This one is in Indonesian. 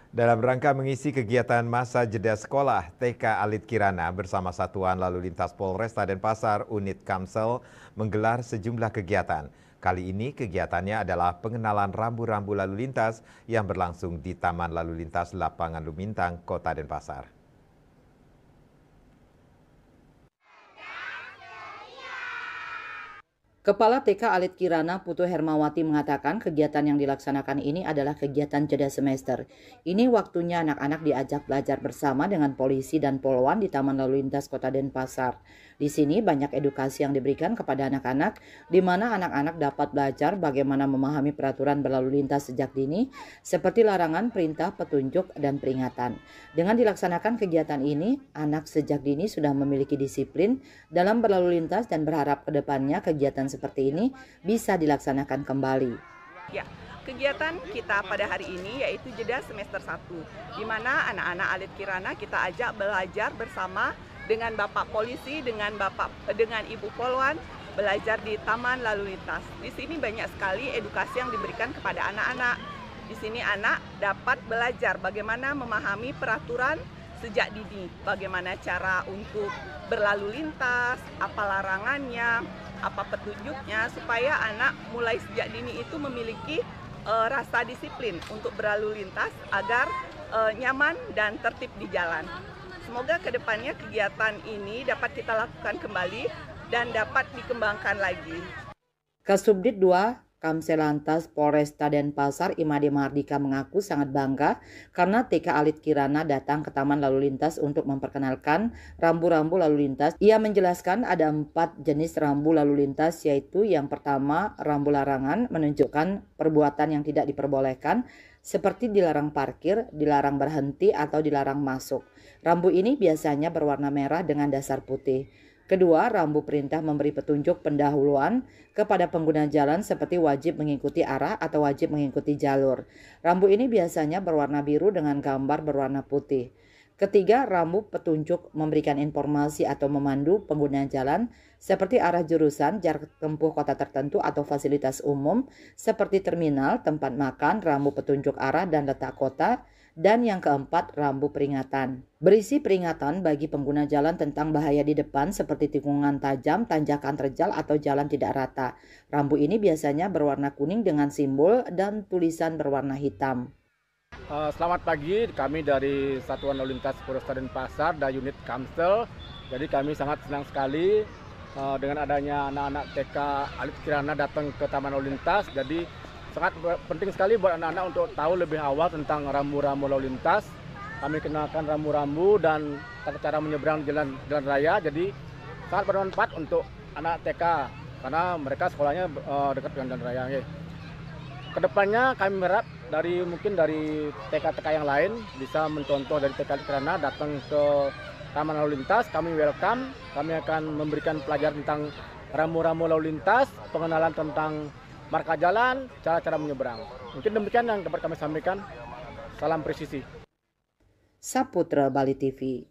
Dalam rangka mengisi kegiatan masa jeda sekolah, TK Alit Kirana bersama Satuan Lalu Lintas Polresta Denpasar Unit Kamsel menggelar sejumlah kegiatan. Kali ini kegiatannya adalah pengenalan rambu-rambu lalu lintas yang berlangsung di Taman Lalu Lintas Lapangan Lumintang, Kota Denpasar. Kepala TK Alit Kirana Putu Hermawati mengatakan kegiatan yang dilaksanakan ini adalah kegiatan jeda semester. Ini waktunya anak-anak diajak belajar bersama dengan polisi dan polwan di Taman Lalu Lintas Kota Denpasar. Di sini banyak edukasi yang diberikan kepada anak-anak, di mana anak-anak dapat belajar bagaimana memahami peraturan berlalu lintas sejak dini, seperti larangan, perintah, petunjuk, dan peringatan. Dengan dilaksanakan kegiatan ini, anak sejak dini sudah memiliki disiplin dalam berlalu lintas dan berharap ke depannya kegiatan seperti ini bisa dilaksanakan kembali. Ya, kegiatan kita pada hari ini yaitu jeda semester 1, di mana anak-anak Alit Kirana kita ajak belajar bersama dengan Bapak Polisi, dengan Ibu Polwan, belajar di Taman Lalu Lintas. Di sini banyak sekali edukasi yang diberikan kepada anak-anak. Di sini anak dapat belajar bagaimana memahami peraturan sejak dini, bagaimana cara untuk berlalu lintas, apa larangannya, apa petunjuknya, supaya anak mulai sejak dini itu memiliki rasa disiplin untuk berlalu lintas agar nyaman dan tertib di jalan. Semoga kedepannya kegiatan ini dapat kita lakukan kembali dan dapat dikembangkan lagi. Kasubdit 2 Kamselantas Polresta Denpasar Imade Mardika mengaku sangat bangga karena TK Alit Kirana datang ke Taman Lalu Lintas untuk memperkenalkan rambu-rambu lalu lintas. Ia menjelaskan ada 4 jenis rambu lalu lintas, yaitu yang pertama rambu larangan, menunjukkan perbuatan yang tidak diperbolehkan seperti dilarang parkir, dilarang berhenti, atau dilarang masuk. Rambu ini biasanya berwarna merah dengan dasar putih. Kedua, rambu perintah memberi petunjuk pendahuluan kepada pengguna jalan seperti wajib mengikuti arah atau wajib mengikuti jalur. Rambu ini biasanya berwarna biru dengan gambar berwarna putih. Ketiga, rambu petunjuk memberikan informasi atau memandu pengguna jalan seperti arah jurusan, jarak tempuh kota tertentu atau fasilitas umum seperti terminal, tempat makan, rambu petunjuk arah dan letak kota. Dan yang keempat, rambu peringatan. Berisi peringatan bagi pengguna jalan tentang bahaya di depan seperti tikungan tajam, tanjakan terjal, atau jalan tidak rata. Rambu ini biasanya berwarna kuning dengan simbol dan tulisan berwarna hitam. Selamat pagi, kami dari Satuan Lalu Lintas Polresta Denpasar dan unit Kamsel. Jadi kami sangat senang sekali dengan adanya anak-anak TK Alit Kirana datang ke Taman Lalu Lintas. Jadi sangat penting sekali buat anak-anak untuk tahu lebih awal tentang rambu-rambu lalu lintas. Kami kenalkan rambu-rambu dan tata cara menyeberang jalan raya. Jadi sangat bermanfaat untuk anak TK karena mereka sekolahnya dekat dengan jalan raya. Kedepannya kami berharap mungkin dari TK-TK yang lain bisa mencontoh dari TK Kirana datang ke Taman Lalu Lintas. Kami welcome, kami akan memberikan pelajaran tentang rambu-rambu lalu lintas, pengenalan tentang marka jalan, cara-cara menyeberang. Mungkin demikian yang dapat kami sampaikan. Salam presisi. Saputra Bali TV.